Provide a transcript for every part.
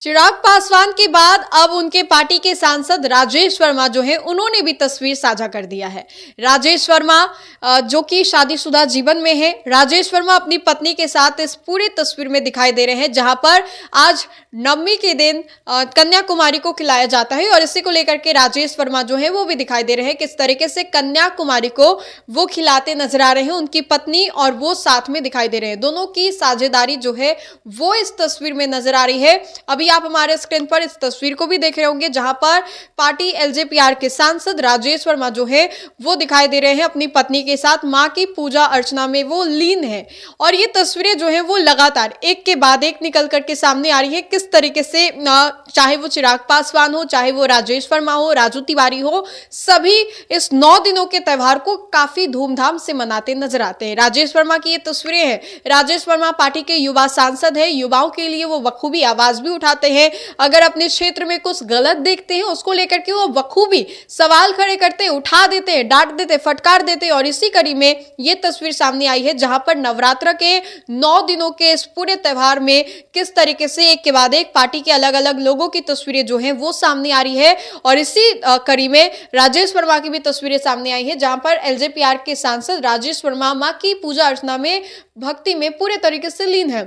चिराग पासवान के बाद अब उनके पार्टी के सांसद राजेश वर्मा जो है उन्होंने भी तस्वीर साझा कर दिया है। राजेश वर्मा जो कि शादीशुदा जीवन में है, राजेश वर्मा अपनी पत्नी के साथ इस पूरे तस्वीर में दिखाई दे रहे हैं, जहां पर आज नवमी के दिन कन्याकुमारी को खिलाया जाता है और इसी को लेकर के राजेश वर्मा जो है वो भी दिखाई दे रहे हैं किस तरीके से कन्याकुमारी को वो खिलाते नजर आ रहे हैं। उनकी पत्नी और वो साथ में दिखाई दे रहे हैं, दोनों की साझेदारी जो है वो इस तस्वीर में नजर आ रही है। अभी आप हमारे स्क्रीन पर इस तस्वीर को भी देख रहे होंगे, जहां पर पार्टी एलजेपीआर के सांसद राजेश वर्मा जो है वो दिखाई दे रहे हैं अपनी पत्नी के साथ, मां की पूजा अर्चना में वो लीन है। और ये तस्वीरें जो है वो लगातार एक के बाद एक निकल करके सामने आ रही है किस तरीके से चाहे वो चिराग पासवान हो, चाहे वो राजेश वर्मा हो, राजू तिवारी हो, सभी इस 9 दिनों के त्यौहार को काफी धूमधाम से मनाते नजर आते हैं। राजेश वर्मा की ये तस्वीरें हैं। राजेश वर्मा पार्टी के युवा सांसद है, युवाओं के लिए वो बखूबी आवाज भी उठाते हैं। अगर अपने क्षेत्र में कुछ गलत देखते हैं उसको लेकर के वो बखूबी सवाल खड़े करते हैं, उठा देते हैं, डांट देते हैं, फटकार देते हैं। और इसी कड़ी में ये तस्वीर सामने आई है जहां पर नवरात्र के 9 दिनों के इस पूरे त्यौहार में किस तरीके से एक के बाद एक पार्टी के अलग अलग लोगों की तस्वीरें जो हैं वो सामने आ रही है। और इसी कड़ी में राजेश वर्मा की भी तस्वीरें सामने आई है, जहां पर एलजेपीआर के सांसद राजेश वर्मा मां की पूजा अर्चना में, भक्ति में पूरे तरीके से लीन है।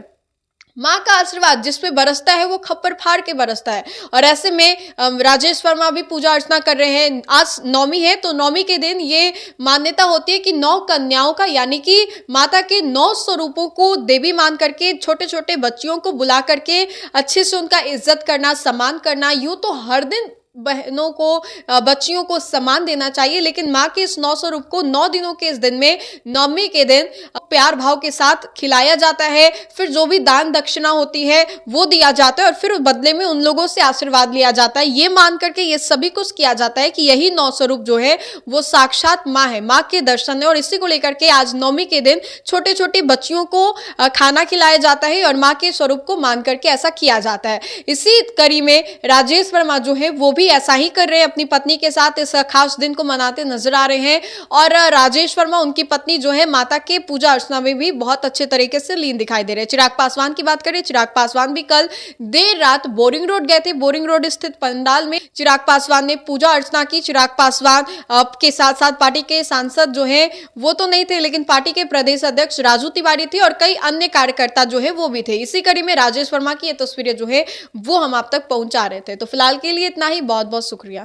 मां का आशीर्वाद जिस पे बरसता है वो खप्पर फाड़ के बरसता है। और ऐसे में राजेश वर्मा भी पूजा अर्चना कर रहे हैं। आज नवमी है तो नवमी के दिन ये मान्यता होती है कि 9 कन्याओं का, यानी कि माता के 9 स्वरूपों को देवी मान करके छोटे छोटे बच्चियों को बुला करके अच्छे से उनका इज्जत करना, सम्मान करना। यूं तो हर दिन बहनों को, बच्चियों को सम्मान देना चाहिए, लेकिन माँ के इस 9 स्वरूप को 9 दिनों के इस दिन में, नवमी के दिन प्यार भाव के साथ खिलाया जाता है। फिर जो भी दान दक्षिणा होती है वो दिया जाता है और फिर बदले में उन लोगों से आशीर्वाद लिया जाता है। ये मान करके ये सभी कुछ किया जाता है कि यही 9 स्वरूप जो है वो साक्षात माँ है, माँ के दर्शन है। और इसी को लेकर के आज नवमी के दिन छोटे छोटे बच्चियों को खाना खिलाया जाता है और माँ के स्वरूप को मान करके ऐसा किया जाता है। इसी कड़ी में राजेश वर्मा जो है वो भी ऐसा ही कर रहे हैं, अपनी पत्नी के साथ इस खास दिन को मनाते नजर आ रहे हैं। और राजेश वर्मा, उनकी पत्नी जो है, माता के पूजा अर्चना में भी बहुत अच्छे तरीके से लीन दिखाई दे रहे हैं। चिराग पासवान की बात करें, चिराग पासवान भी कल देर रात बोरिंग रोड गए थे। बोरिंग रोड स्थित पंडाल में चिराग पासवान ने पूजा अर्चना की। चिराग पासवान के साथ साथ पार्टी के सांसद जो है वो तो नहीं थे, लेकिन पार्टी के प्रदेश अध्यक्ष राजू तिवारी थे और कई अन्य कार्यकर्ता जो है वो भी थे। इसी कड़ी में राजेश वर्मा की ये तस्वीरें जो है वो हम आप तक पहुंचा रहे थे। तो फिलहाल के लिए इतना ही, बहुत बहुत शुक्रिया।